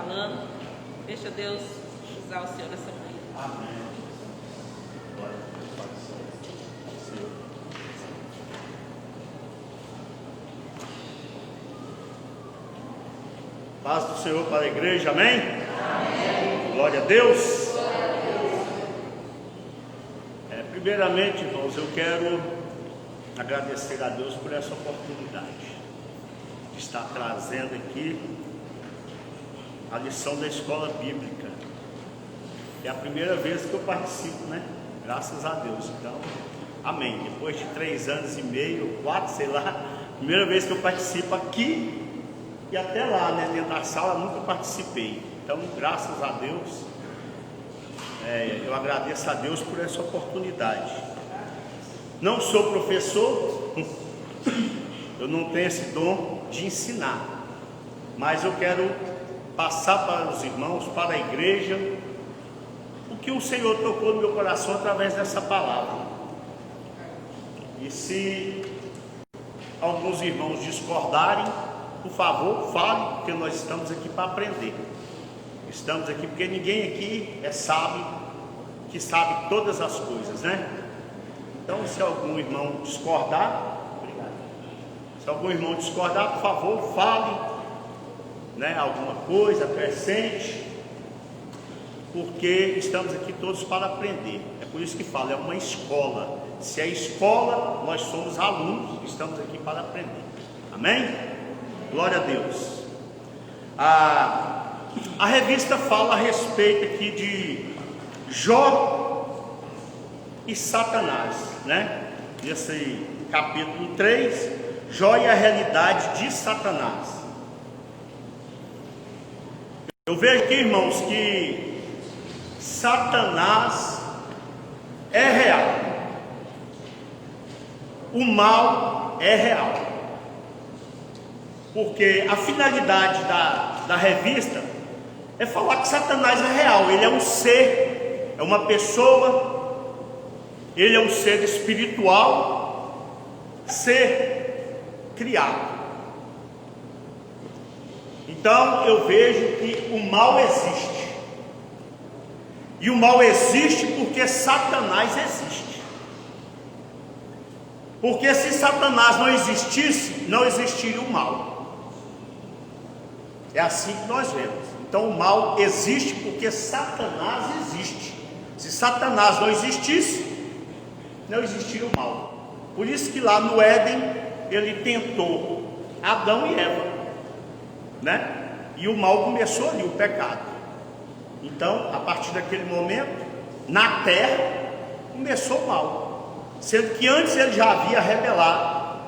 falando. Deixa Deus usar o Senhor nessa manhã. Amém. Paz do Senhor para a igreja, amém? Amém. Glória a Deus. Primeiramente, irmãos, eu quero agradecer a Deus por essa oportunidade de estar trazendo aqui a lição da escola bíblica. É a primeira vez que eu participo, né? Graças a Deus. Então, amém. Depois de 3 anos e meio, 4, sei lá, primeira vez que eu participo aqui. E até lá, né, dentro da sala, nunca participei. Então, graças a Deus, eu agradeço a Deus por essa oportunidade. Não sou professor, eu não tenho esse dom de ensinar, mas eu quero passar para os irmãos, para a igreja, o que o Senhor tocou no meu coração através dessa palavra. E se alguns irmãos discordarem, por favor, fale, porque nós estamos aqui para aprender. Estamos aqui porque ninguém aqui é sábio, que sabe todas as coisas, né? Então, se algum irmão discordar, obrigado. Se algum irmão discordar, por favor, fale, né, alguma coisa, acrescente, porque estamos aqui todos para aprender. É por isso que falo, é uma escola. Se é escola, nós somos alunos, estamos aqui para aprender. Amém? Glória a Deus. A revista fala a respeito aqui de Jó e Satanás, né? Esse capítulo 3, Jó e a realidade de Satanás. Eu vejo aqui, irmãos, que Satanás é real. O mal é real. Porque a finalidade da revista é falar que Satanás é real. Ele é um ser, é uma pessoa, ele é um ser espiritual, ser criado. Então eu vejo que o mal existe. E o mal existe porque Satanás existe. Porque se Satanás não existisse, não existiria o mal. É assim que nós vemos. Então o mal existe porque Satanás existe. Se Satanás não existisse, não existiria o mal. Por isso que lá no Éden ele tentou Adão e Eva, né? E o mal começou ali, o pecado. Então, a partir daquele momento, na terra começou o mal. Sendo que antes ele já havia rebelado,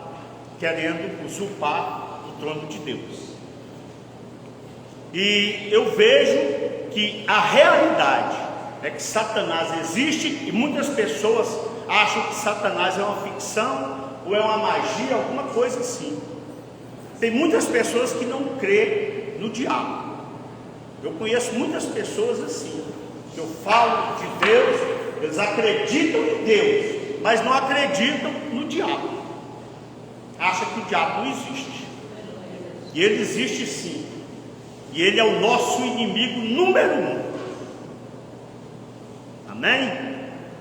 querendo usurpar o trono de Deus. E eu vejo que a realidade é que Satanás existe e muitas pessoas acham que Satanás é uma ficção ou é uma magia, alguma coisa assim. Tem muitas pessoas que não crêem no diabo. Eu conheço muitas pessoas assim. Eu falo de Deus, eles acreditam em Deus, mas não acreditam no diabo. Acham que o diabo não existe. E ele existe sim. E ele é o nosso inimigo número 1. Amém?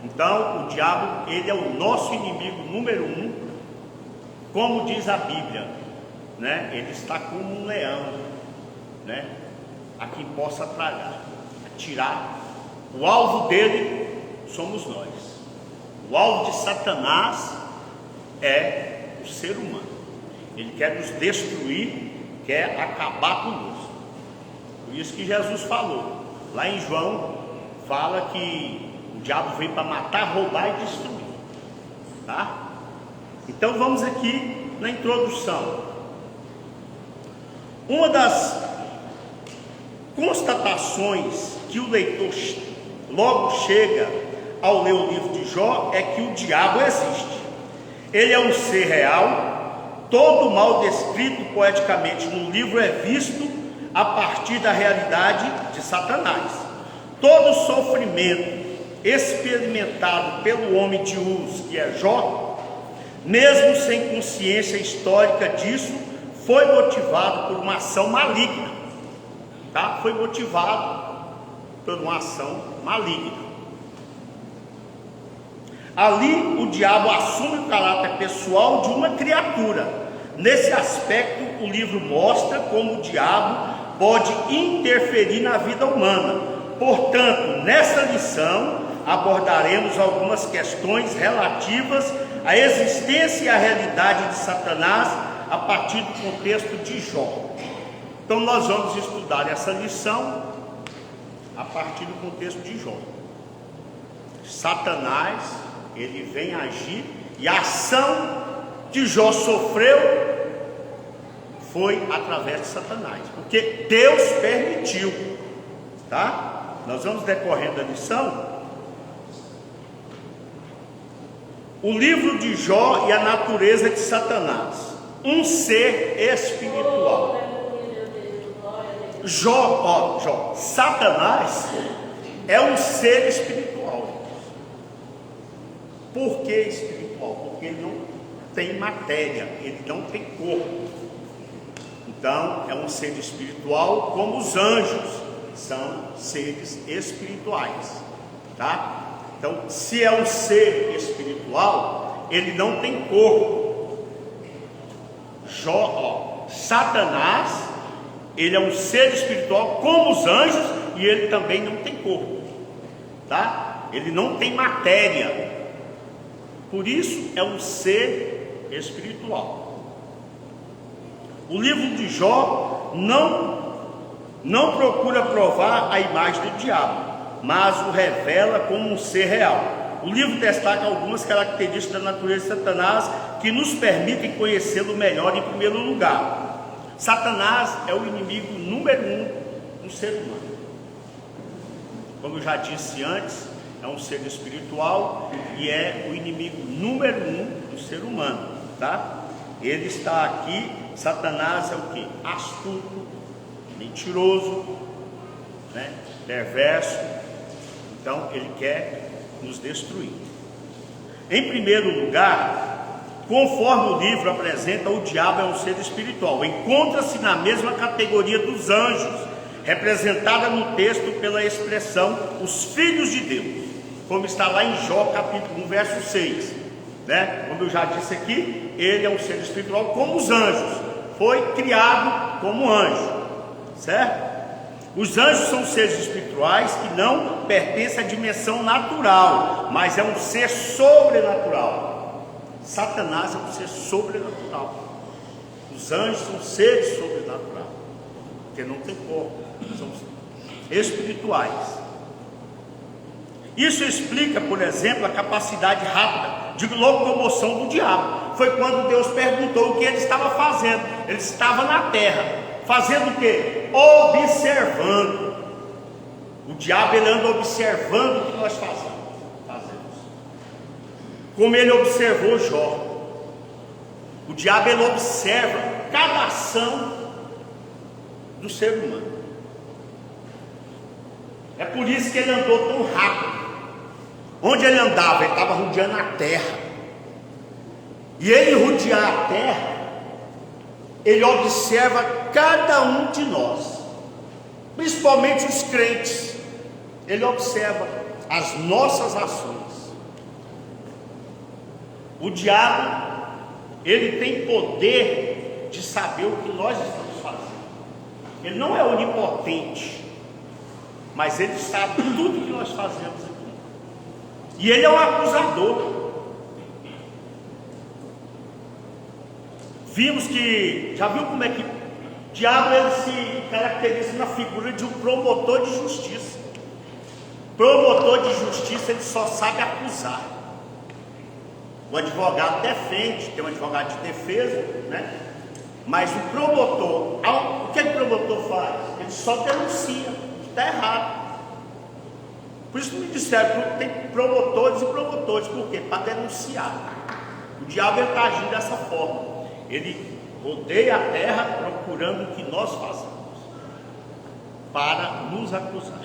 Então o diabo, ele é o nosso inimigo número 1. Como diz a Bíblia, né? Ele está como um leão, né? A quem possa tragar, tirar. O alvo dele somos nós. O alvo de Satanás é o ser humano. Ele quer nos destruir, quer acabar conosco. Por isso que Jesus falou, lá em João, fala que o diabo veio para matar, roubar e destruir, tá? Então vamos aqui na introdução. Uma das constatações que o leitor logo chega ao ler o livro de Jó é que o diabo existe. Ele é um ser real. Todo o mal descrito poeticamente no livro é visto a partir da realidade de Satanás. Todo sofrimento experimentado pelo homem de Uz, que é Jó, mesmo sem consciência histórica disso, foi motivado por uma ação maligna. tá? Foi motivado por uma ação maligna. Ali o diabo assume o caráter pessoal de uma criatura. Nesse aspecto, o livro mostra como o diabo pode interferir na vida humana. Portanto, nessa lição abordaremos algumas questões relativas à existência e à realidade de Satanás a partir do contexto de Jó. Então nós vamos estudar essa lição a partir do contexto de Jó. Satanás, ele vem agir, e a ação que Jó sofreu foi através de Satanás, porque Deus permitiu, tá? Nós vamos decorrendo a lição. O livro de Jó e a natureza de Satanás, um ser espiritual. Jó, Satanás é um ser espiritual. Por que espiritual? Porque ele não tem matéria, ele não tem corpo. Então é um ser espiritual, como os anjos são seres espirituais, tá? Então, se é um ser espiritual, ele não tem corpo. Satanás, ele é um ser espiritual como os anjos, e ele também não tem corpo, tá? Ele não tem matéria. Por isso é um ser espiritual. O livro de Jó não procura provar a imagem do diabo, mas o revela como um ser real. O livro destaca algumas características da natureza de Satanás que nos permitem conhecê-lo melhor. Em primeiro lugar, Satanás é o inimigo número 1 do ser humano. Como eu já disse antes, é um ser espiritual e é o inimigo número 1 do ser humano, tá? Ele está aqui. Satanás é o que? Astuto, mentiroso, né? Perverso. Então ele quer nos destruir. Em primeiro lugar, conforme o livro apresenta, o diabo é um ser espiritual, encontra-se na mesma categoria dos anjos, representada no texto pela expressão os filhos de Deus, como está lá em Jó capítulo 1 verso 6, né? Como eu já disse aqui, ele é um ser espiritual como os anjos, foi criado como anjo, certo? Os anjos são seres espirituais que não pertencem à dimensão natural, mas é um ser sobrenatural. Satanás é um ser sobrenatural. Os anjos são seres sobrenaturais, porque não tem corpo, são espirituais. Isso explica, por exemplo, a capacidade rápida de locomoção do diabo. Foi quando Deus perguntou o que ele estava fazendo. Ele estava na terra, fazendo o quê? Observando. O diabo, ele anda observando o que nós fazemos. Como ele observou Jó. O diabo, ele observa cada ação do ser humano. É por isso que ele andou tão rápido. Onde ele andava, ele estava rodeando a terra. E ele rodear a terra, ele observa cada um de nós, principalmente os crentes. Ele observa as nossas ações. O diabo, ele tem poder de saber o que nós estamos fazendo. Ele não é onipotente, mas ele sabe tudo que nós fazemos aqui. E ele é um acusador. Vimos que, já viu como é que o diabo, ele se caracteriza na figura de um promotor de justiça. Promotor de justiça, ele só sabe acusar. O advogado defende, tem um advogado de defesa, né? Mas o promotor, o que o promotor faz? Ele só denuncia, está errado. Por isso que me disseram que tem promotores e promotores. Por quê? Para denunciar. O diabo está agindo dessa forma. Ele rodeia a terra procurando o que nós fazemos para nos acusar.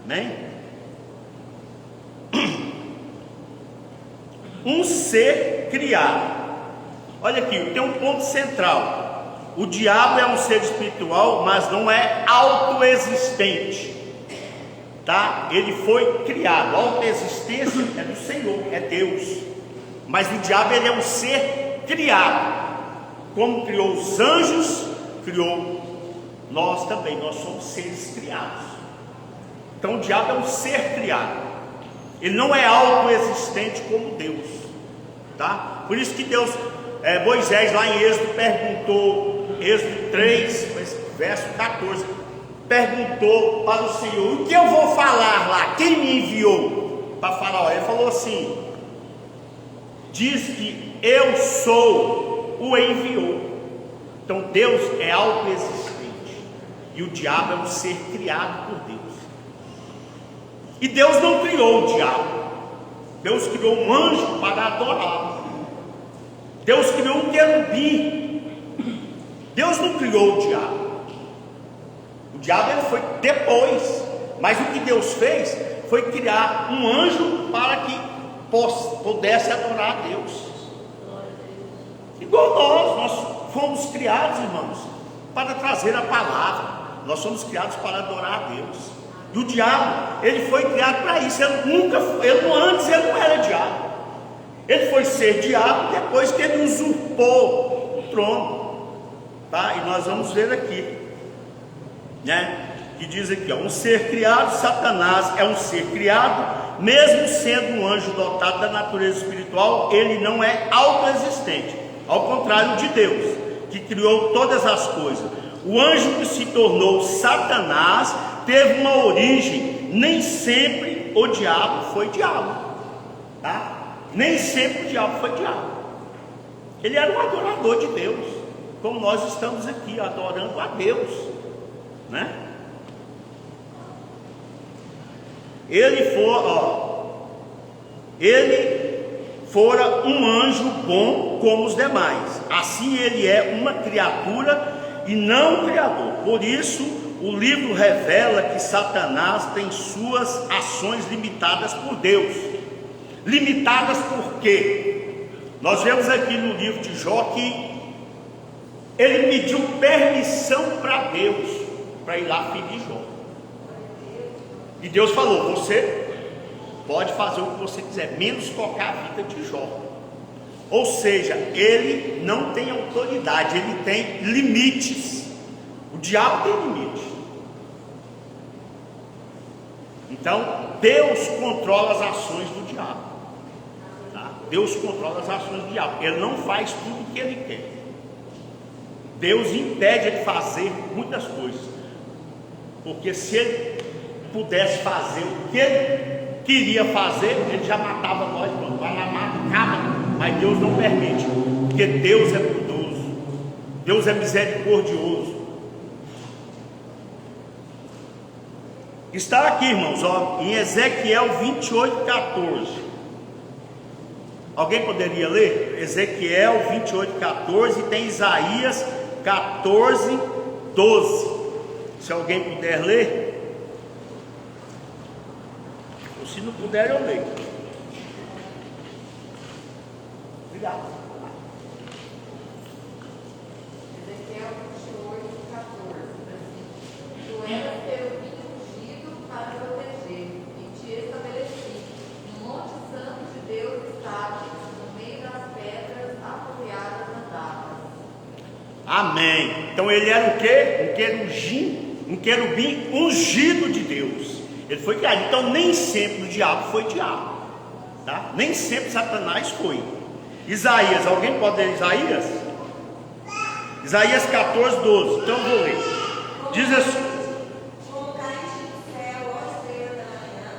Amém? Um ser criado. Olha aqui, tem um ponto central. o diabo é um ser espiritual, mas não é autoexistente, tá? Ele foi criado. A autoexistência é do Senhor, é Deus. Mas o diabo, ele é um ser criado. Como criou os anjos, criou nós também. Nós somos seres criados. Então o diabo é um ser criado. Ele não é autoexistente como Deus, tá? Por isso que Deus, Moisés lá em Êxodo perguntou, Êxodo 3, verso 14, perguntou para o Senhor: o que eu vou falar lá? Quem me enviou para Faraó? Ele falou assim: diz que eu sou o enviou. Então Deus é autoexistente e o diabo é um ser criado por Deus. E Deus não criou o diabo. Deus criou um anjo para adorá-lo. Deus criou um querubim. Deus não criou o diabo. O diabo ele foi depois. Mas o que Deus fez foi criar um anjo para que pudesse adorar a Deus. Igual nós fomos criados, irmãos, para trazer a palavra. Nós somos criados para adorar a Deus. E o diabo, ele foi criado para isso. Antes ele não era diabo. Ele foi ser diabo depois que ele usurpou o trono, tá? E nós vamos ver aqui, né? Que diz aqui, ó, um ser criado. Satanás é um ser criado, mesmo sendo um anjo dotado da natureza espiritual, ele não é autoexistente, ao contrário de Deus, que criou todas as coisas. O anjo que se tornou Satanás teve uma origem. Nem sempre o diabo foi diabo, tá? Nem sempre o diabo foi diabo. Ele era um adorador de Deus, como nós estamos aqui adorando a Deus, né? Ele fora um anjo bom como os demais. Assim ele é uma criatura e não um criador. Por isso o livro revela que Satanás tem suas ações limitadas por Deus. Limitadas por quê? Nós vemos aqui no livro de Jó que ele pediu permissão para Deus para ir lá ferir Jó. E Deus falou: você pode fazer o que você quiser, menos tocar a vida de Jó. Ou seja, ele não tem autoridade, ele tem limites. O diabo tem limite. Então Deus controla as ações do diabo, tá? Deus controla as ações do diabo. Ele não faz tudo o que ele quer. Deus impede ele de fazer muitas coisas, porque se ele pudesse fazer o que ele queria fazer, ele já matava nós, pronto, vai lá, mata, acaba. Mas Deus não permite, porque Deus é bondoso, Deus é misericordioso. Está aqui, irmãos, ó, em Ezequiel 28:14. Alguém poderia ler? Ezequiel 28:14, e tem Isaías 14:12. Se alguém puder ler, ou se não puder, eu leio. Obrigado. Ezequiel 28:14. Tu eras querubim ungido para proteger, e te estabeleci. No monte santo de Deus estavas, no meio das pedras apoiadas andavas. Amém. Então ele era o quê? Um querubim ungido de Deus. Ele foi criado. Então nem sempre o diabo foi diabo, tá? Nem sempre Satanás foi. Isaías, alguém pode ler Isaías? Isaías 14:12. Então eu vou ler. Diz assim: como caíste do céu, ó estrela da manhã,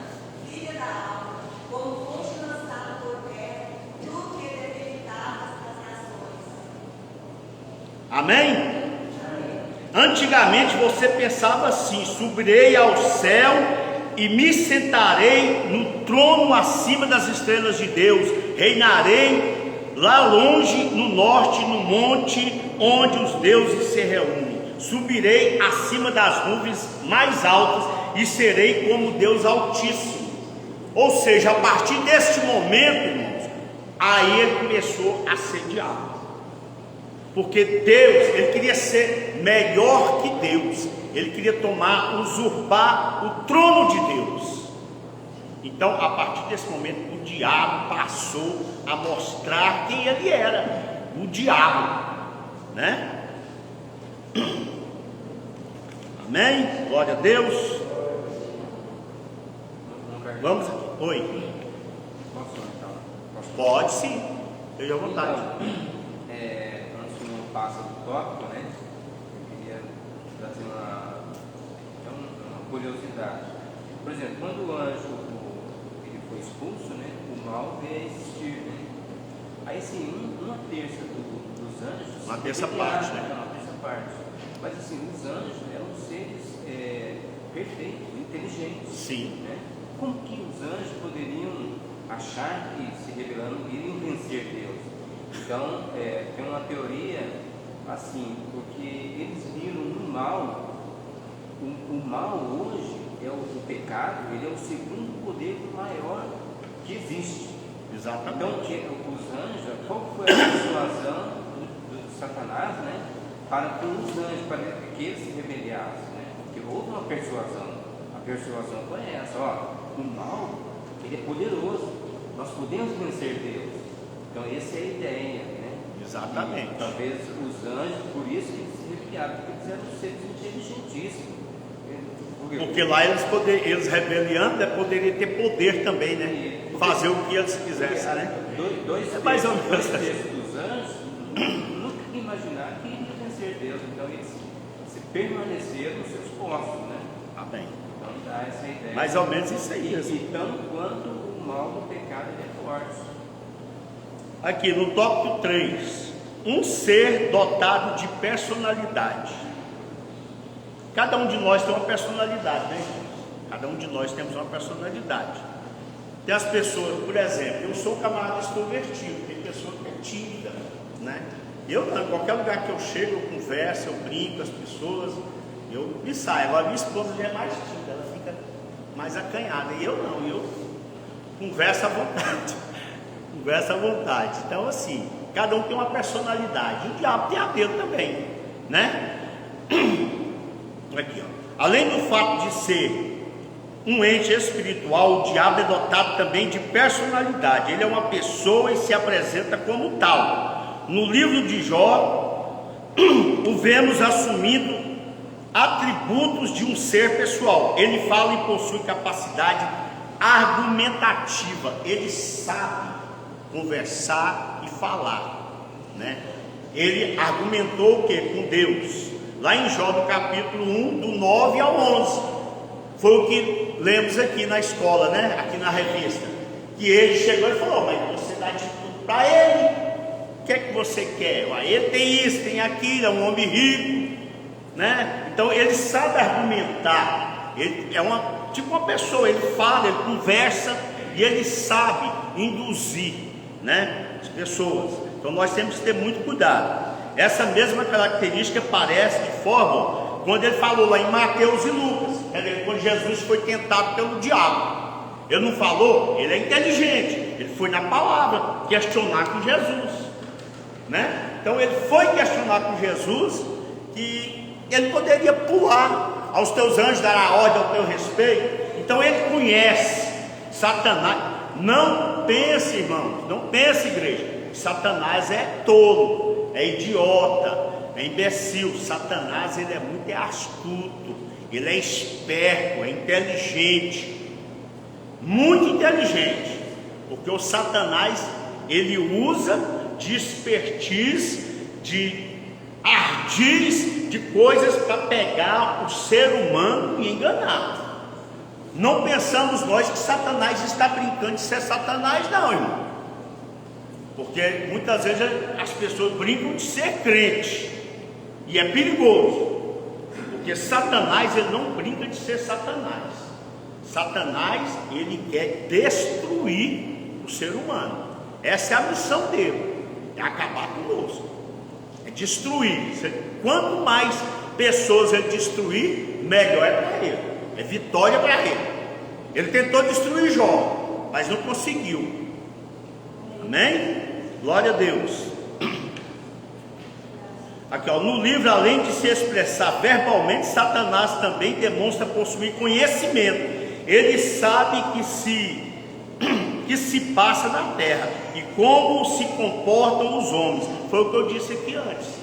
filha da alva, como foste lançado por terra, tu que debilitavas as nações. Amém? Antigamente você pensava assim: subirei ao céu e me sentarei no trono acima das estrelas de Deus, reinarei lá longe no norte, no monte onde os deuses se reúnem. Subirei acima das nuvens mais altas e serei como Deus Altíssimo. Ou seja, a partir deste momento, irmãos, aí ele começou a ser diabo. Porque Deus, ele queria ser melhor que Deus, ele queria usurpar o trono de Deus. Então, a partir desse momento, o diabo passou a mostrar quem ele era, o diabo, né? Amém? Glória a Deus. Vamos aqui. Oi. Posso então? Pode sim, esteja à vontade. Antes que não passe do tópico, né? Eu queria trazer uma curiosidade. Por exemplo, quando o anjo ele foi expulso, né? O mal veio a existir, né? Aí sim, uma terça dos anjos. Uma terça parte, né? Uma terça parte. Mas assim, os anjos eram seres perfeitos, inteligentes. Sim. Né? Como que os anjos poderiam achar que, se rebelando, iriam vencer Deus? Então, tem uma teoria assim, porque eles viram no mal. O mal hoje, o pecado, ele é o segundo poder maior que existe. Exatamente. Então, os anjos, qual foi a persuasão do Satanás, né, para com os anjos, para que eles se rebeliassem, né? Porque houve uma persuasão. A persuasão foi essa: ó, o mal, ele é poderoso, nós podemos vencer Deus. Então, essa é a ideia, né? Exatamente. E, talvez os anjos, por isso que eles se rebeliaram, porque eles eram seres inteligentíssimos. Porque lá eles rebeliando, poderiam ter poder também, né? Fazer o que eles quisessem, né? Dois mais ou menos terços dos anjos nunca imaginaram que iriam vencer Deus. Então eles se permaneceram nos seus postos, né? Amém. Então dá essa ideia. Mais ou menos isso aí mesmo. E tanto quanto o mal do pecado é forte. Aqui no tópico 3, um ser dotado de personalidade. Cada um de nós tem uma personalidade, né? Cada um de nós temos uma personalidade. Tem as pessoas, por exemplo, eu sou um camarada extrovertido, tem pessoa que é tímida, né? Eu não, em qualquer lugar que eu chego, eu converso, eu brinco com as pessoas, eu me saio. Agora minha esposa já é mais tímida, ela fica mais acanhada, e eu não, eu converso à vontade. Converso à vontade. Então assim, cada um tem uma personalidade, o diabo tem a dele também, né? Aqui, ó. Além do fato de ser um ente espiritual, o diabo é dotado também de personalidade. Ele é uma pessoa e se apresenta como tal. No livro de Jó, o vemos assumindo atributos de um ser pessoal. Ele fala e possui capacidade argumentativa. Ele sabe conversar e falar, né? Ele argumentou o que? Com Deus. Lá em Jó, no capítulo 1, do 9 ao 11. Foi o que lemos aqui na escola, né? Aqui na revista. Que ele chegou e falou: mas você dá de tudo para ele. O que é que você quer? Ele tem isso, tem aquilo, é um homem rico, né? Então ele sabe argumentar. Ele é tipo uma pessoa, ele fala, ele conversa e ele sabe induzir, né, as pessoas. Então nós temos que ter muito cuidado. Essa mesma característica parece de forma quando ele falou lá em Mateus e Lucas, quando Jesus foi tentado pelo diabo. Ele não falou, ele é inteligente, ele foi na palavra questionar com Jesus, né? Então ele foi questionar com Jesus que ele poderia pular, aos teus anjos dará ordem ao teu respeito. Então ele conhece Satanás. Não pense, irmãos, não pense, igreja, Satanás é tolo, é idiota, é imbecil. Satanás, ele é muito astuto, ele é esperto, é inteligente, muito inteligente, porque o Satanás, ele usa de expertise, de ardis, de coisas para pegar o ser humano e enganar. Não pensamos nós que Satanás está brincando de ser Satanás, não, irmão. Porque muitas vezes as pessoas brincam de ser crente, e é perigoso, porque Satanás, ele não brinca de ser Satanás. Satanás, ele quer destruir o ser humano. Essa é a missão dele, é acabar conosco, é destruir. Quanto mais pessoas ele destruir, melhor é para ele, é vitória para ele. Ele tentou destruir Jó, mas não conseguiu. Amém? Glória a Deus. Aqui, ó, no livro, além de se expressar verbalmente, Satanás também demonstra possuir conhecimento. Ele sabe que se passa na terra e como se comportam os homens. Foi o que eu disse aqui antes.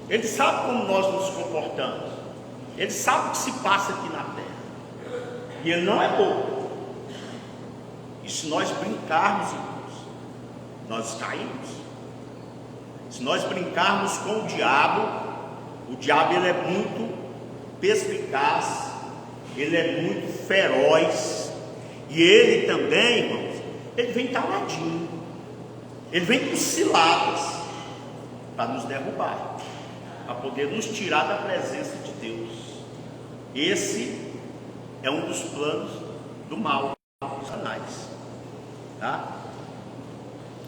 Ele sabe como nós nos comportamos. Ele sabe o que se passa aqui na terra. E ele não é bobo. E se nós brincarmos, irmãos, nós caímos. Se nós brincarmos com o diabo ele é muito perspicaz, ele é muito feroz, e ele também, irmãos, ele vem caladinho, ele vem com ciladas para nos derrubar, para poder nos tirar da presença de Deus. Esse é um dos planos do mal, dos Satanás, tá?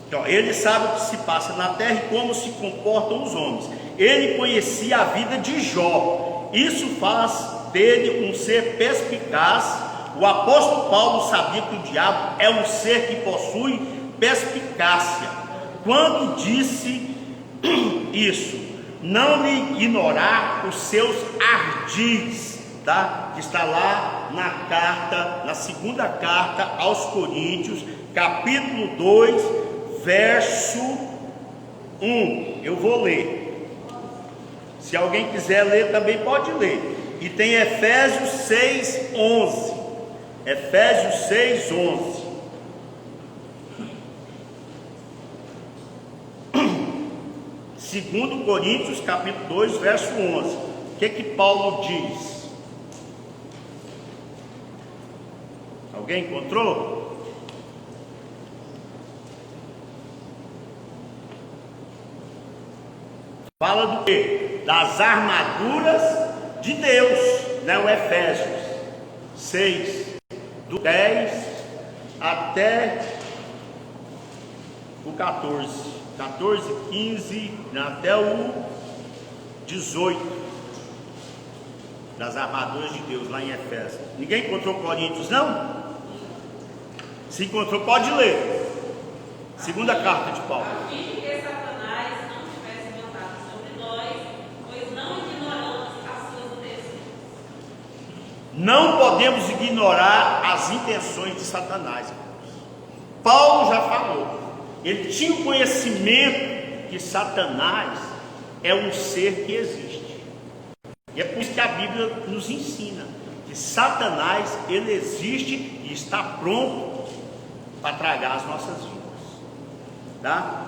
Então, ele sabe o que se passa na terra e como se comportam os homens. Ele conhecia a vida de Jó. Isso faz dele um ser perspicaz. O apóstolo Paulo sabia que o diabo é um ser que possui perspicácia. Quando disse isso, não lhe ignorar os seus ardis, tá? Que está lá na segunda carta aos Coríntios, capítulo 2, verso 1, eu vou ler. Se alguém quiser ler também pode ler. E tem Efésios 6:11. Efésios 6:11. Segundo Coríntios, capítulo 2, verso 11. O que Paulo diz? Alguém encontrou? Fala do quê? Das armaduras de Deus, né? O Efésios 6, do 10 até o 14, 15, até o 18, das armaduras de Deus, lá em Efésios. Ninguém encontrou Coríntios, não? Se encontrou, pode ler. Segunda carta de Paulo. Não podemos ignorar as intenções de Satanás, irmãos. Paulo já falou, ele tinha o conhecimento que Satanás é um ser que existe. E é por isso que a Bíblia nos ensina que Satanás, ele existe e está pronto para tragar as nossas vidas, tá?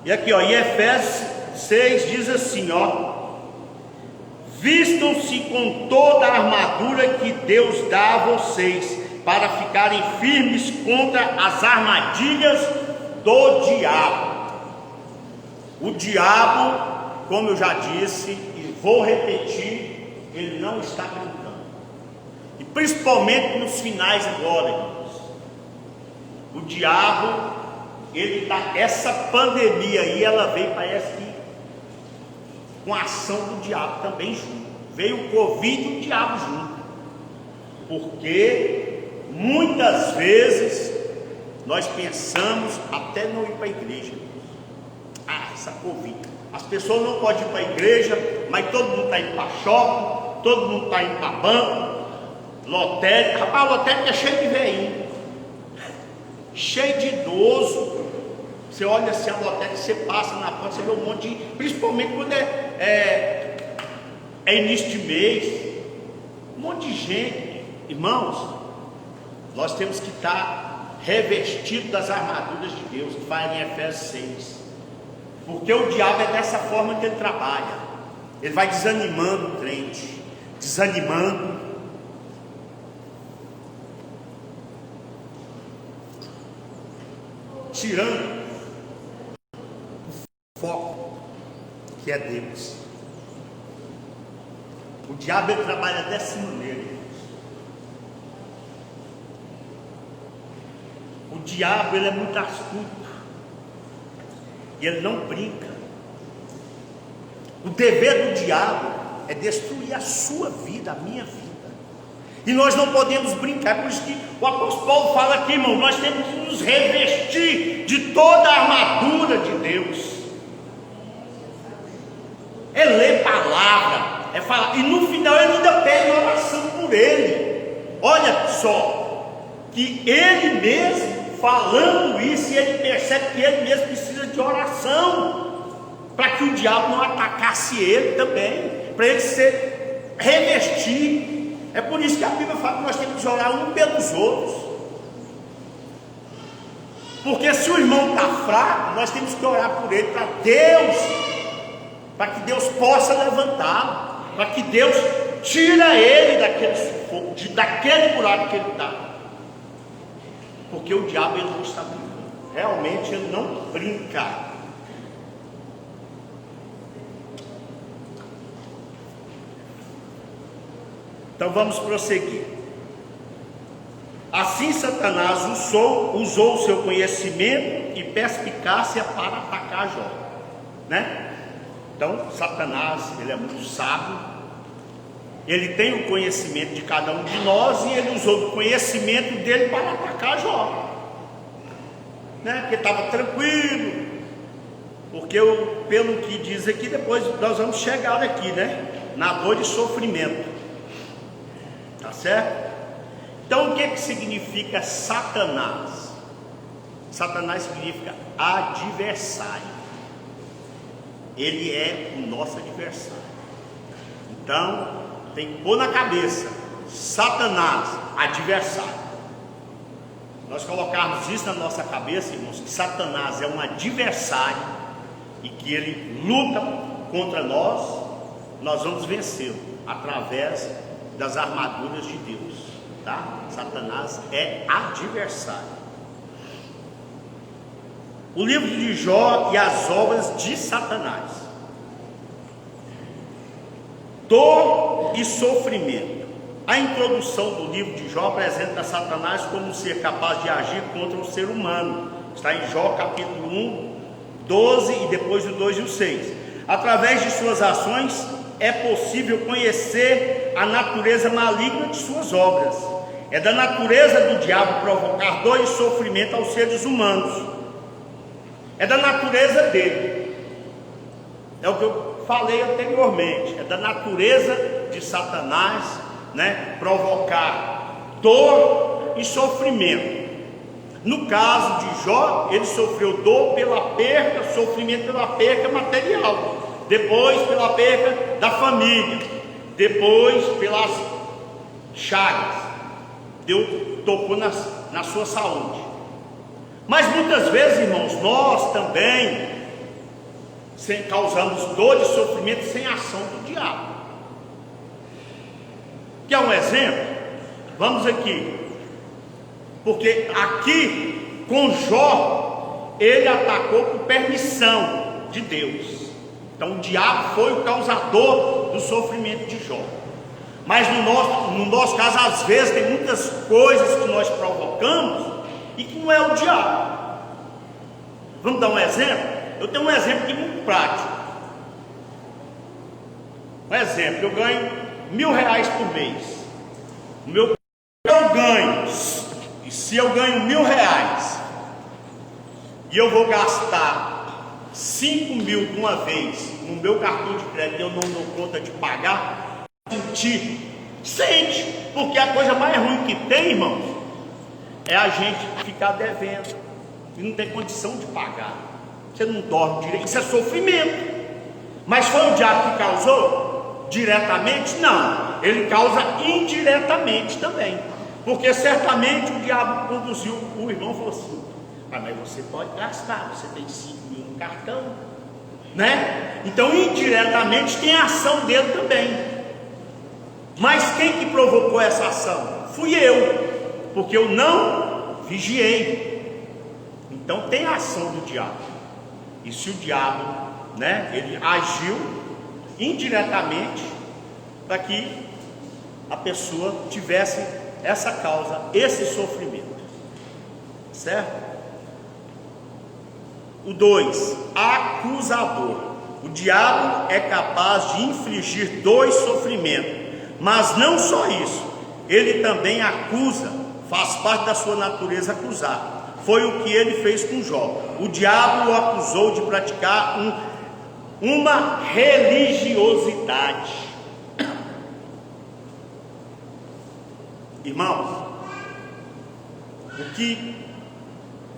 E aqui, ó, em Efésios 6 diz assim, ó: vistam-se com toda a armadura que Deus dá a vocês, para ficarem firmes contra as armadilhas do diabo. O diabo, como eu já disse e vou repetir, ele não está brincando. E principalmente nos finais agora, irmãos. O diabo, ele tá, essa pandemia aí, ela veio, parece que com a ação do diabo também junto. Veio o Covid e o diabo junto. Porque muitas vezes nós pensamos até não ir para a igreja. Ah, essa Covid. As pessoas não podem ir para a igreja, mas todo mundo está indo para shopping, todo mundo está indo para banco, lotérica. Rapaz, a lotérica é cheia de velhinho, cheio de idoso. Você olha assim a lotérica, você passa na porta, você vê um monte de, principalmente quando é início de mês, um monte de gente. Irmãos, nós temos que estar revestidos das armaduras de Deus, que fala em Efésios 6, porque o diabo é dessa forma que ele trabalha. Ele vai desanimando o crente, desanimando, tirando o foco que é Deus. O diabo, ele trabalha dessa maneira, irmãos. O diabo, ele é muito astuto e ele não brinca. O dever do diabo é destruir a sua vida, a minha vida, e nós não podemos brincar. Por isso que o apóstolo Paulo fala aqui, irmão, nós temos que nos revestir de toda a armadura de Deus. é ler palavra, é falar, e no final ele ainda pede oração por ele. Olha só, que ele mesmo falando isso, ele percebe que ele mesmo precisa de oração, para que o diabo não atacasse ele também, para ele se revestir. É por isso que a Bíblia fala que nós temos que orar um pelos outros. Porque se o irmão está fraco, nós temos que orar por ele, para Deus, para que Deus possa levantá-lo, para que Deus tira ele daquele sufoco, daquele buraco que ele está. Porque o diabo ele não está brincando, realmente ele não brinca. Então vamos prosseguir. Assim Satanás usou o seu conhecimento e perspicácia para atacar Jó, né? Então Satanás, ele é muito sábio, ele tem o conhecimento de cada um de nós, e ele usou o conhecimento dele para atacar Jó, né? Porque estava tranquilo, porque pelo que diz aqui, depois nós vamos chegar aqui, né? Na dor e sofrimento, tá certo? Então o que significa Satanás? Satanás significa adversário. Ele é o nosso adversário. Então tem que pôr na cabeça: Satanás, adversário. Nós colocarmos isso na nossa cabeça, irmãos, que Satanás é um adversário e que ele luta contra nós, nós vamos vencê-lo através das armaduras de Deus. Tá? Satanás é adversário. O livro de Jó e as obras de Satanás. Dor e sofrimento. A introdução do livro de Jó apresenta Satanás como um ser capaz de agir contra o ser humano. Está em Jó capítulo 1, 12 e depois o 2 e o 6. Através de suas ações é possível conhecer a natureza maligna de suas obras. É da natureza do diabo provocar dor e sofrimento aos seres humanos. É da natureza dele. É o que eu falei anteriormente. É da natureza de Satanás, né, provocar dor e sofrimento. No caso de Jó, ele sofreu dor pela perda, sofrimento pela perda material, depois pela perda da família, depois pelas chagas. Deus tocou na sua saúde. Mas muitas vezes, irmãos, nós também causamos dor e sofrimento sem ação do diabo. Quer um exemplo? Vamos aqui. Porque aqui com Jó, ele atacou por permissão de Deus. Então o diabo foi o causador do sofrimento de Jó. Mas no nosso caso, às vezes, tem muitas coisas que nós provocamos e que não é o diabo. Vamos dar um exemplo? Eu tenho um exemplo aqui muito prático. Um exemplo: eu ganho R$1.000 por mês. Eu ganho, e se eu ganho R$1.000 e eu vou gastar 5.000 de uma vez no meu cartão de crédito e eu não dou conta de pagar, sente, porque a coisa mais ruim que tem, irmãos, é a gente ficar devendo e não ter condição de pagar. Você não dorme direito, isso é sofrimento. Mas foi o diabo que causou? Diretamente? Não, ele causa indiretamente também, porque certamente o diabo conduziu o irmão e falou assim: mas você pode gastar, você tem 5.000 no cartão, né? Então indiretamente tem a ação dele também. Mas quem que provocou essa ação? Fui eu, porque eu não vigiei. Então tem a ação do diabo. E se o diabo, né, ele agiu indiretamente para que a pessoa tivesse essa causa, esse sofrimento, certo? O 2, acusador. O diabo é capaz de infligir dor e sofrimento. Mas não só isso, ele também acusa, faz parte da sua natureza acusar. Foi o que ele fez com Jó. O diabo o acusou de praticar uma religiosidade. Irmãos, o que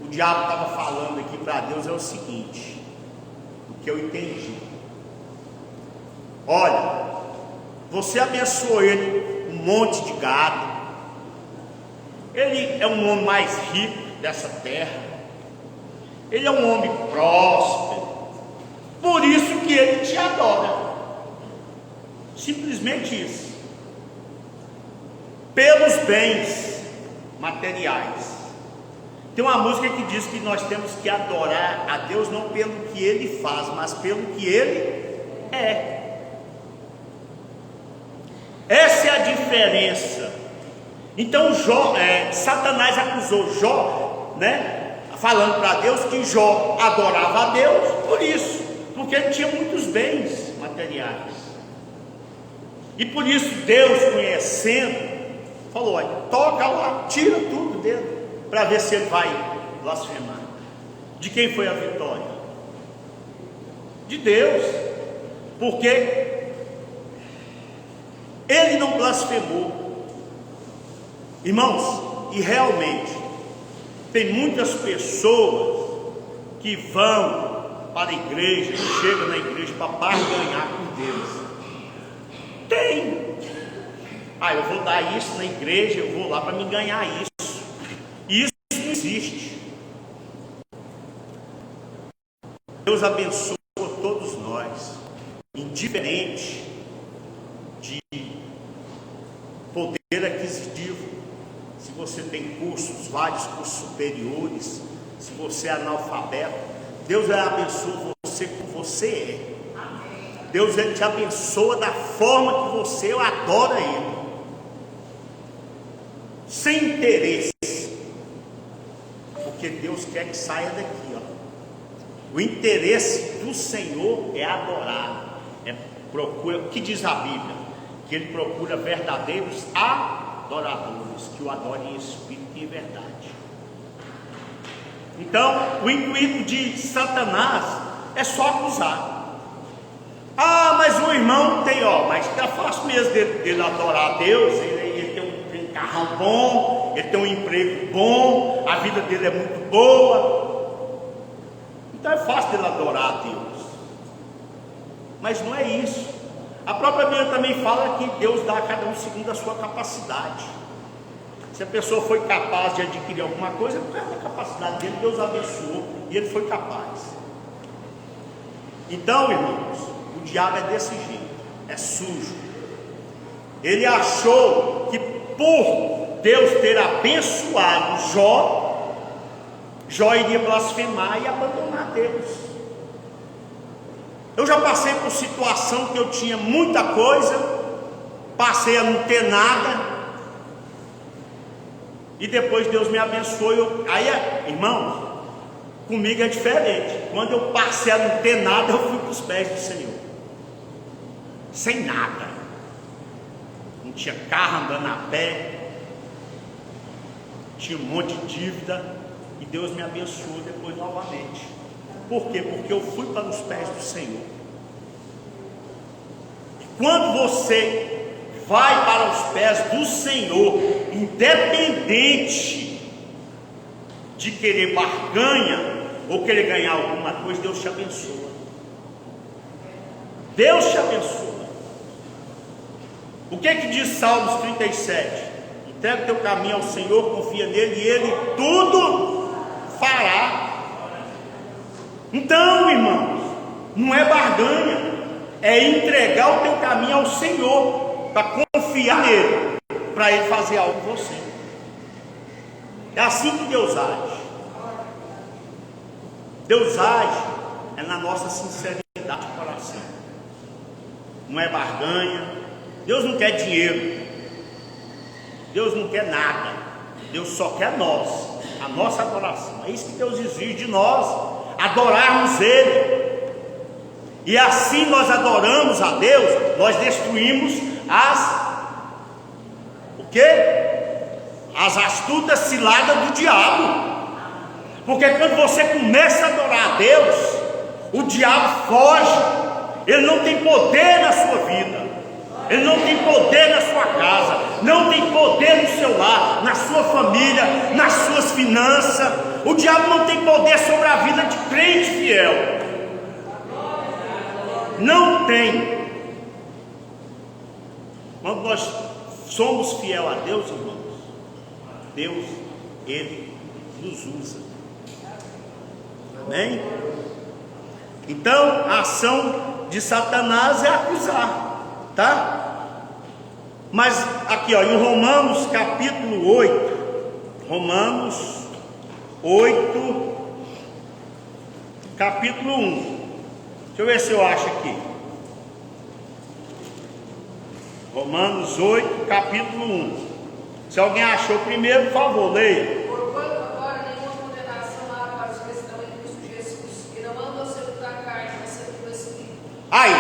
o diabo estava falando aqui para Deus é o seguinte, o que eu entendi: olha, você abençoou ele um monte de gado, ele é um homem mais rico dessa terra, ele é um homem próspero, por isso que ele te adora. Simplesmente isso. Pelos bens materiais. Tem uma música que diz que nós temos que adorar a Deus não pelo que Ele faz, mas pelo que Ele é. Essa é a diferença. Então Satanás acusou Jó, né, falando para Deus que Jó adorava a Deus por isso, porque ele tinha muitos bens materiais. E por isso Deus, conhecendo, falou: olha, toca lá, tira tudo dele, para ver se ele vai blasfemar. De quem foi a vitória? De Deus, porque ele não blasfemou. Irmãos, e realmente tem muitas pessoas que vão para a igreja, chegam na igreja para barganhar com Deus. Tem. Eu vou dar isso na igreja, eu vou lá para me ganhar isso. Isso não existe. Deus abençoa todos nós, indiferente de poder aquisitivo. Se você tem cursos, vários cursos superiores, se você é analfabeto, Deus abençoa você como você é. Deus ele te abençoa da forma que você adora Ele, sem interesse, porque Deus quer que saia daqui, ó. O interesse do Senhor é adorar, procura, o que diz a Bíblia? Que Ele procura verdadeiros adoradores, que o adorem em espírito e em verdade. Então, o intuito de Satanás é só acusar. Mas o irmão tem, mas é fácil mesmo dele adorar a Deus, ele tem um carrão bom, ele tem um emprego bom, a vida dele é muito boa, então é fácil dele adorar a Deus. Mas não é isso. A própria Bíblia também fala que Deus dá a cada um segundo a sua capacidade. Se a pessoa foi capaz de adquirir alguma coisa, não é a capacidade dele, Deus abençoou e ele foi capaz. Então, irmãos, o diabo é desse jeito, é sujo. Ele achou que por Deus ter abençoado Jó iria blasfemar e abandonar Deus. Eu já passei por situação que eu tinha muita coisa, passei a não ter nada, e depois Deus me abençoou. Irmãos, comigo é diferente. Quando eu passei a não ter nada, eu fui para os pés do Senhor, sem nada, não tinha carro, andando a pé, tinha um monte de dívida, e Deus me abençoou depois novamente. Por quê? Porque eu fui para os pés do Senhor. E quando você vai para os pés do Senhor, independente de querer barganha ou querer ganhar alguma coisa, Deus te abençoa. Deus te abençoa. O que diz Salmos 37? Entrega o teu caminho ao Senhor, confia nele e Ele tudo fará. Então, irmãos, não é barganha, é entregar o teu caminho ao Senhor, para confiar nele, para Ele fazer algo com você. É assim que Deus age. Deus age é na nossa sinceridade de coração, não é barganha. Deus não quer dinheiro, Deus não quer nada, Deus só quer nós, a nossa adoração. É isso que Deus exige de nós, adorarmos Ele. E assim nós adoramos a Deus, nós destruímos as astutas ciladas do diabo. Porque quando você começa a adorar a Deus, o diabo foge. Ele não tem poder na sua vida. Ele não tem poder na sua casa, não tem poder no seu lar, na sua família, nas suas finanças. O diabo não tem poder sobre a vida de crente fiel. Não tem. Quando nós somos fiel a Deus, irmãos, Deus, Ele nos usa. Amém? Então, a ação de Satanás é acusar, tá? Mas aqui, ó, em Romanos capítulo 8, Romanos 8, capítulo 1. Deixa eu ver se eu acho aqui. Romanos 8, capítulo 1. Se alguém achou primeiro, por favor, leia. Porquanto agora nenhuma condenação há para os que estão em Cristo Jesus, que não andam segundo a carne, mas segundo o Espírito. Aí,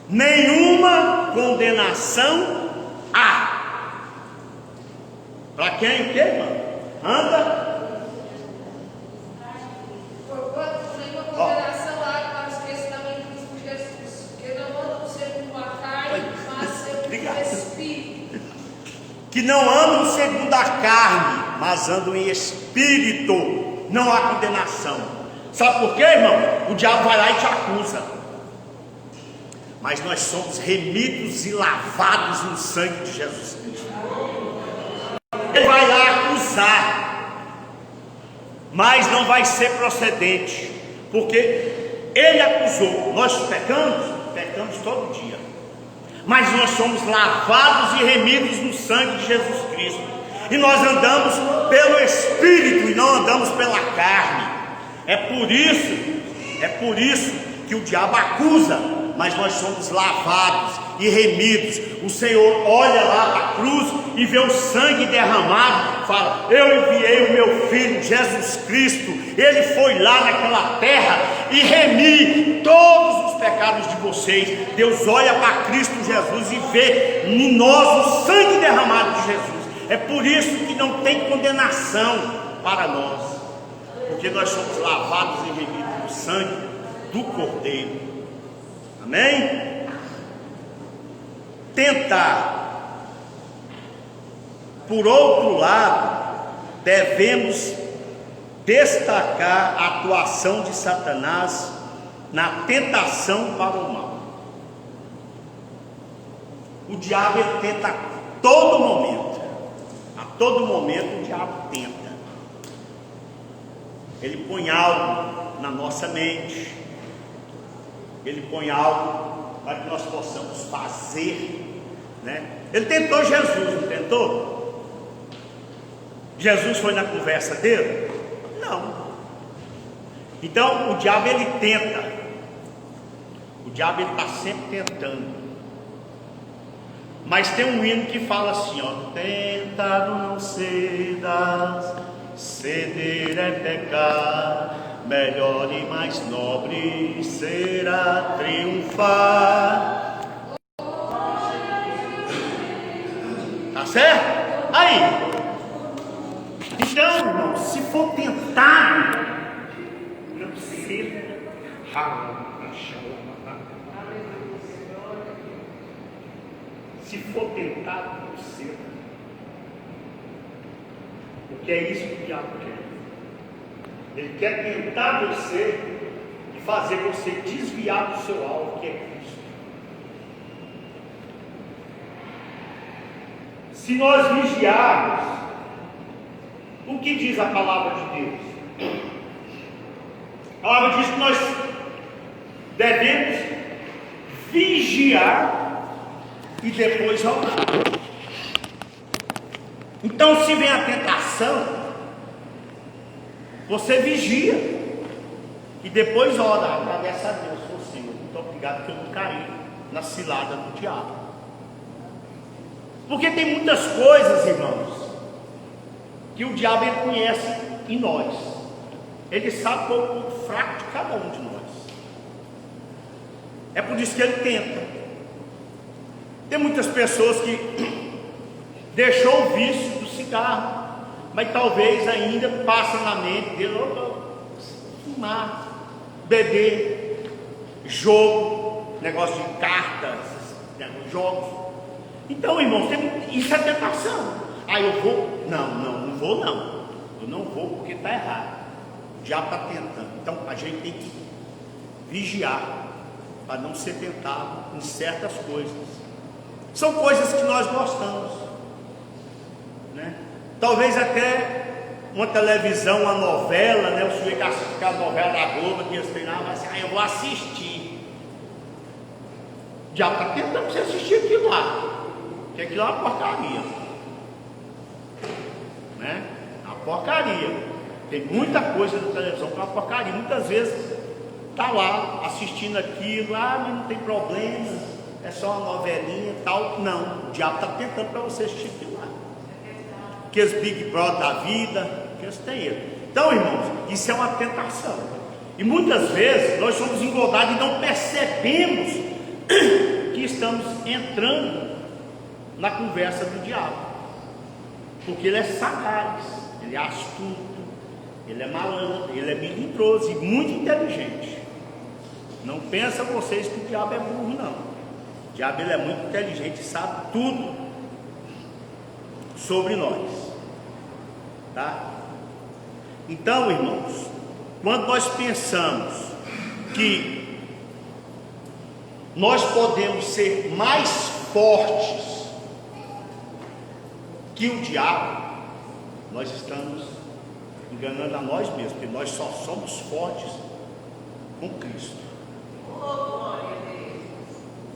nenhuma condenação há. Para quem o que, irmão? Anda. Porquanto nenhuma condenação há para os que estão em Cristo Jesus, que não andam segundo a carne, mas segundo o Espírito. Que não andam segundo a carne, mas andam em espírito. Não há condenação. Sabe por quê, irmão? O diabo vai lá e te acusa. Mas nós somos remidos e lavados no sangue de Jesus Cristo. Ele vai lá acusar, mas não vai ser procedente, porque ele acusou. Nós pecamos todo dia, mas nós somos lavados e remidos no sangue de Jesus Cristo, e nós andamos pelo Espírito e não andamos pela carne. É por isso que o diabo acusa, mas nós somos lavados e remidos. O Senhor olha lá para a cruz e vê o sangue derramado, fala: eu enviei o meu filho Jesus Cristo, ele foi lá naquela terra e remi todos os pecados de vocês. Deus olha para Cristo Jesus e vê em nós o sangue derramado de Jesus. É por isso que não tem condenação para nós, porque nós somos lavados e remidos no sangue do Cordeiro. Amém? Tentar. Por outro lado, devemos destacar a atuação de Satanás na tentação para o mal. O diabo ele tenta a todo momento. A todo momento o diabo tenta. Ele põe algo na nossa mente. Ele põe algo para que nós possamos fazer, né? Ele tentou Jesus, não tentou? Jesus foi na conversa dele? Não. Então o diabo ele tenta. O diabo ele está sempre tentando. Mas tem um hino que fala assim, ó: tentado não cedas, ceder é pecar, melhor e mais nobre será triunfar. Tá certo? Aí, então, irmão, se for tentado, não ceda. Se for tentado, não ceda. Porque é isso que o diabo quer. Ele quer tentar você e fazer você desviar do seu alvo, que é Cristo. Se nós vigiarmos, o que diz a palavra de Deus? A palavra diz que nós devemos vigiar e depois orar. Então, se vem a tentação, você vigia e depois ora, agradece a Deus, Senhor, muito obrigado que eu não caí na cilada do diabo. Porque tem muitas coisas, irmãos, que o diabo ele conhece em nós. Ele sabe qual é o ponto fraco de cada um de nós. É por isso que ele tenta. Tem muitas pessoas que deixou o vício do cigarro, mas talvez ainda passa na mente dele: fumar, beber. jogo, negócio de cartas, jogos. Então, irmãos, isso é tentação. Ah, eu vou? Não vou não. Eu não vou porque está errado. O diabo está tentando. Então, a gente tem que vigiar para não ser tentado em certas coisas. São coisas que nós gostamos, né? Talvez até uma televisão, uma novela, né? O senhor que assiste a novela da Globo, que eles treinavam assim, eu vou assistir. O diabo está tentando você assistir aquilo lá, porque aquilo é uma porcaria, né? É uma porcaria. Tem muita coisa na televisão que é uma porcaria. Muitas vezes está lá assistindo aquilo, mas não tem problema, é só uma novelinha e tal. Não, o diabo está tentando para você assistir aquilo lá. Aqueles Big Brother da vida, que eles têm ele. Então, irmãos, isso é uma tentação. E muitas vezes nós somos engordados e não percebemos que estamos entrando na conversa do diabo. Porque ele é sagaz, ele é astuto, ele é malandro, ele é melindroso e muito inteligente. Não pensa vocês que o diabo é burro, não. O diabo ele é muito inteligente e sabe tudo sobre nós, tá? Então, irmãos, quando nós pensamos que nós podemos ser mais fortes que o diabo, nós estamos enganando a nós mesmos, porque nós só somos fortes com Cristo.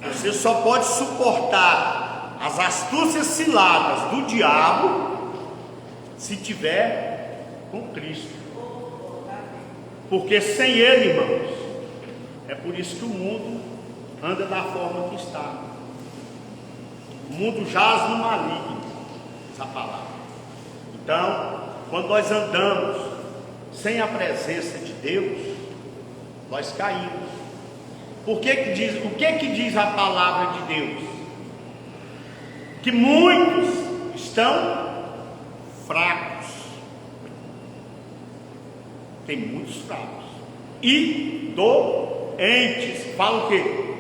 Você só pode suportar as astúcias ciladas do diabo se tiver com Cristo. Porque sem ele, irmãos, é por isso que o mundo anda da forma que está. O mundo jaz no maligno, essa palavra. Então, quando nós andamos sem a presença de Deus, nós caímos. O que que diz a palavra de Deus? Que muitos estão fracos. Tem muitos fracos e doentes. Fala o quê?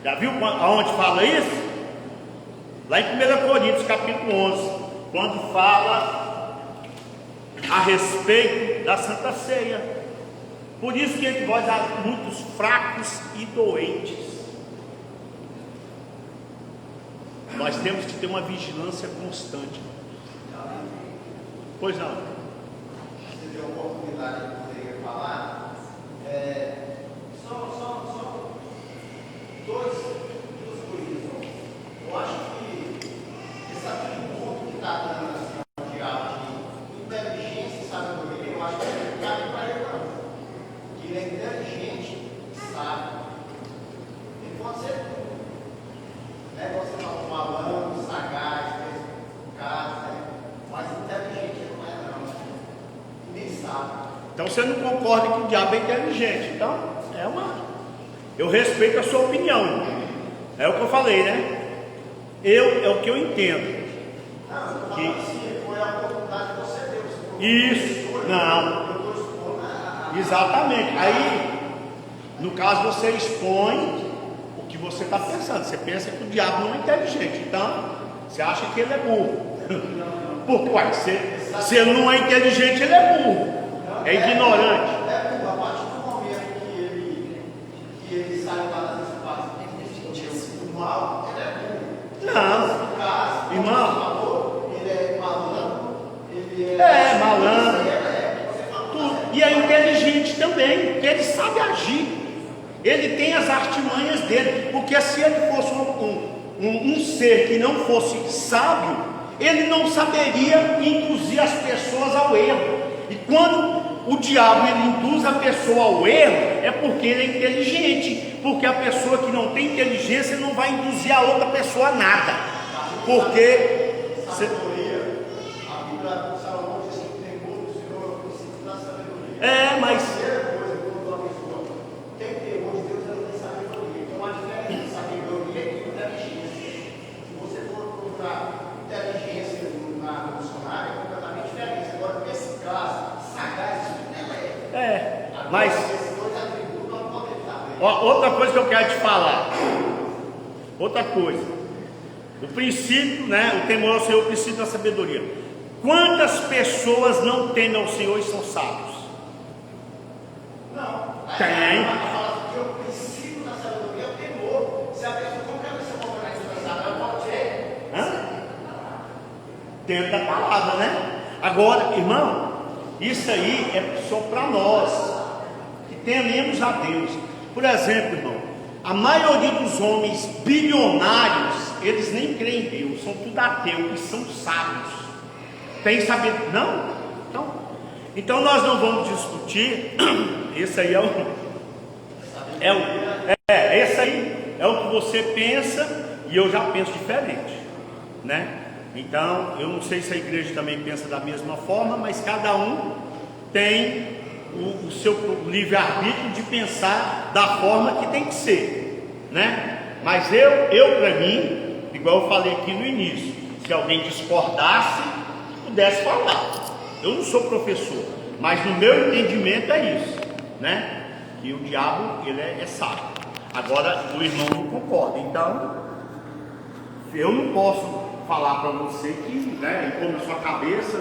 Já viu aonde fala isso? Lá em 1 Coríntios capítulo 11, quando fala a respeito da Santa Ceia. Por isso que entre vós há muitos fracos e doentes. Nós temos que ter uma vigilância constante. Pois não? Você deu a oportunidade de poder falar. Só duas coisas. Eu acho que esse atributo que está dando assim, ao diabo de inteligência e sabedoria, eu acho que é caro para ele não. Que ele é inteligente e sábio. Ele pode ser tudo. Né? Você fala um malandro, sagaz, caso, né? Mas inteligente ele não é não. Nem sabe. Então você não concorda que o diabo é inteligente. Então, eu respeito a sua opinião. É o que eu falei, né? É o que eu entendo. Não, eu que... falo assim, foi a oportunidade que você deu. Isso, não. Eu estou expondo Exatamente. Aí, no caso, você expõe o que você está pensando. Você pensa que o diabo não é inteligente. Então, você acha que ele é burro. Porque, uai, se ele não é inteligente, ele é burro. É ignorante. É burro, a partir do momento que ele sai lá das espaços do mal, ele é burro. Não. No caso, Irmão. você falou, ele é malandro, ele Malandro. Você falou, Tudo. E é inteligente também, porque ele sabe agir. Ele tem as artimanhas dele. Porque se ele fosse um ser que não fosse sábio, ele não saberia induzir as pessoas ao erro. E quando o diabo ele induz a pessoa ao erro, é porque ele é inteligente. Porque a pessoa que não tem inteligência não vai induzir a outra pessoa a nada. Porque sabedoria, a Bíblia de Salomão diz que tem temor do Senhor, é o princípio da sabedoria. mas A primeira coisa que uma pessoa tem temor de Deus, ela tem sabedoria. Então a diferença de sabedoria e inteligência. Se você for procurar inteligência no dicionário, é completamente diferente. Agora, nesse caso, sagaz, ela é. mas Esses dois atributos não podem estar bem. Ó, outra coisa que eu quero te falar. Outra coisa. O princípio, né? O temor ao Senhor, o princípio da sabedoria. Quantas pessoas não temem ao Senhor e são sábios? Não. Tem. Fala que o princípio da sabedoria é o temor. Se a pessoa, como que a pessoa pode organizar essa sabedoria? Ela pode ser. Dentro da palavra, né? Agora, irmão, isso aí é só para nós que tememos a Deus. Por exemplo, irmão, a maioria dos homens bilionários, eles nem creem em Deus, são tudo ateus e são sábios. Tem saber? Não? Então nós não vamos discutir. Esse aí esse aí é o que você pensa e eu já penso diferente, né? Então eu não sei se a igreja também pensa da mesma forma, mas cada um tem o seu livre-arbítrio de pensar da forma que tem que ser, né? Mas eu para mim, igual eu falei aqui no início, se alguém discordasse, pudesse falar. Eu não sou professor, mas no meu entendimento é isso, né? Que o diabo, ele é sábio. Agora o irmão não concorda. Então eu não posso falar para você que, né, impor na sua cabeça